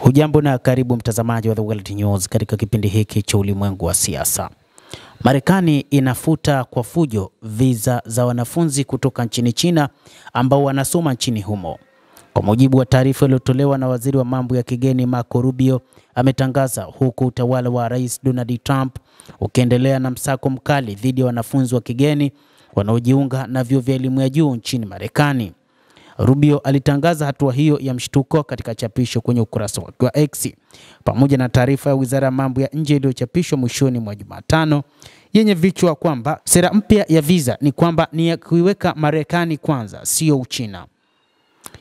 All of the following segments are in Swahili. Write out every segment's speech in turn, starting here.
Hujambo na karibu mtazamaji wa The World News katika kipindi hiki cha ulimwengu wa siasa. Marekani inafuta kwa fujo visa za wanafunzi kutoka nchini China ambao wanasoma nchini humo. Kwa mujibu wa taarifa iliyotolewa na waziri wa mambo ya kigeni Marco Rubio, ametangaza huku utawala wa Rais Donald Trump ukiendelea na msako mkali dhidi ya wanafunzi wa kigeni wanaojiunga na vyuo vya elimu ya juu nchini Marekani. Rubio alitangaza hatua hiyo ya mshtuko katika chapisho kwenye ukurasa wake wa X, pamoja na taarifa ya Wizara ya Mambo ya Nje iliyochapishwa mwishoni mwa Jumatano yenye vichwa kwamba sera mpya ya visa ni kwamba ni ya kuiweka Marekani kwanza, sio Uchina.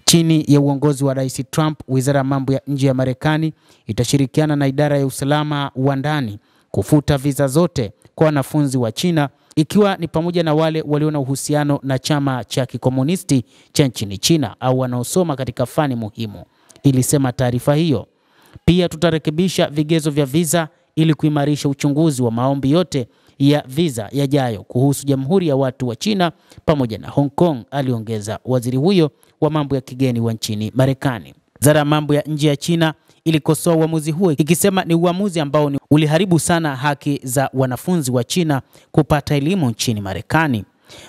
Chini ya uongozi wa Rais Trump, Wizara ya Mambo ya Nje ya Marekani itashirikiana na idara ya usalama wa ndani kufuta visa zote kwa wanafunzi wa China, ikiwa ni pamoja na wale walio na uhusiano na chama cha kikomunisti cha nchini China au wanaosoma katika fani muhimu, ilisema taarifa hiyo. Pia tutarekebisha vigezo vya visa ili kuimarisha uchunguzi wa maombi yote ya visa yajayo kuhusu Jamhuri ya Watu wa China pamoja na Hong Kong, aliongeza waziri huyo wa mambo ya kigeni wa nchini Marekani. Wizara ya mambo ya nje ya China ilikosoa uamuzi huo ikisema ni uamuzi ambao uliharibu sana haki za wanafunzi wa China kupata elimu nchini Marekani.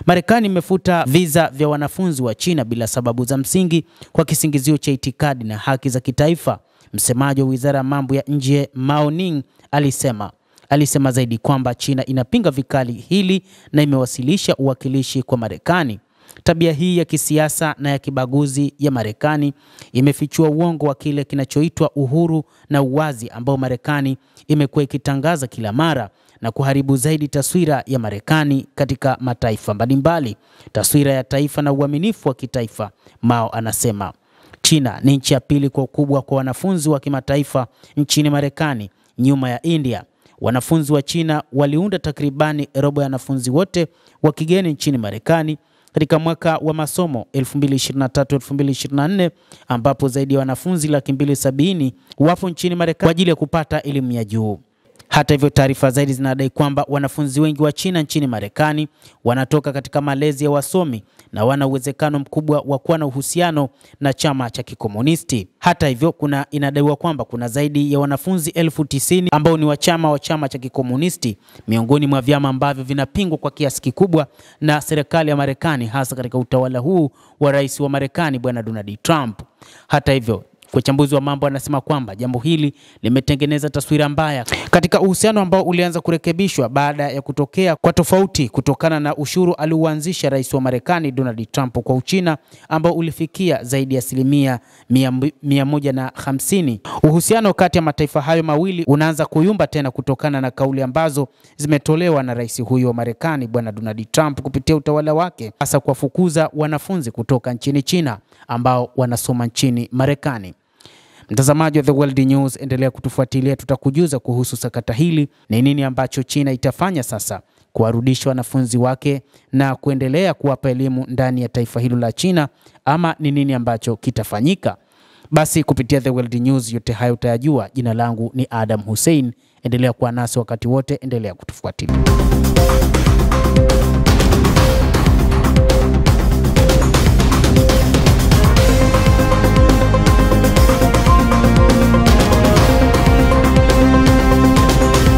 Marekani imefuta visa vya wanafunzi wa China bila sababu za msingi kwa kisingizio cha itikadi na haki za kitaifa. Msemaji wa Wizara ya Mambo ya Nje Mao Ning alisema zaidi kwamba China inapinga vikali hili na imewasilisha uwakilishi kwa Marekani. Tabia hii ya kisiasa na ya kibaguzi ya Marekani imefichua uongo wa kile kinachoitwa uhuru na uwazi ambao Marekani imekuwa ikitangaza kila mara, na kuharibu zaidi taswira ya Marekani katika mataifa mbalimbali, taswira ya taifa na uaminifu wa kitaifa. Mao anasema China ni nchi ya pili kwa ukubwa kwa wanafunzi wa kimataifa nchini Marekani, nyuma ya India. Wanafunzi wa China waliunda takribani robo ya wanafunzi wote wa kigeni nchini Marekani katika mwaka wa masomo 2023-2024, ambapo zaidi ya wanafunzi 270,000 wapo nchini Marekani kwa ajili ya kupata elimu ya juu. Hata hivyo, taarifa zaidi zinadai kwamba wanafunzi wengi wa China nchini Marekani wanatoka katika malezi ya wasomi na wana uwezekano mkubwa wa kuwa na uhusiano na chama cha kikomunisti. Hata hivyo, inadaiwa kwamba kuna zaidi ya wanafunzi 90,000 ambao ni wa chama cha kikomunisti, miongoni mwa vyama ambavyo vinapingwa kwa kiasi kikubwa na serikali ya Marekani, hasa katika utawala huu wa rais wa Marekani Bwana Donald Trump. Hata hivyo, wachambuzi wa mambo wanasema kwamba jambo hili limetengeneza taswira mbaya katika uhusiano ambao ulianza kurekebishwa baada ya kutokea kwa tofauti kutokana na ushuru alioanzisha rais wa Marekani Donald Trump kwa Uchina, ambao ulifikia zaidi ya 150%. Uhusiano kati ya mataifa hayo mawili unaanza kuyumba tena kutokana na kauli ambazo zimetolewa na rais huyo wa Marekani Bwana Donald Trump kupitia utawala wake, hasa kuwafukuza wanafunzi kutoka nchini China ambao wanasoma nchini Marekani. Mtazamaji wa The World News, endelea kutufuatilia, tutakujuza kuhusu sakata hili, ni nini ambacho China itafanya sasa kuwarudisha wanafunzi wake na kuendelea kuwapa elimu ndani ya taifa hilo la China, ama ni nini ambacho kitafanyika. Basi kupitia The World News yote hayo utayajua. Jina langu ni Adam Hussein, endelea kuwa nasi wakati wote, endelea kutufuatilia.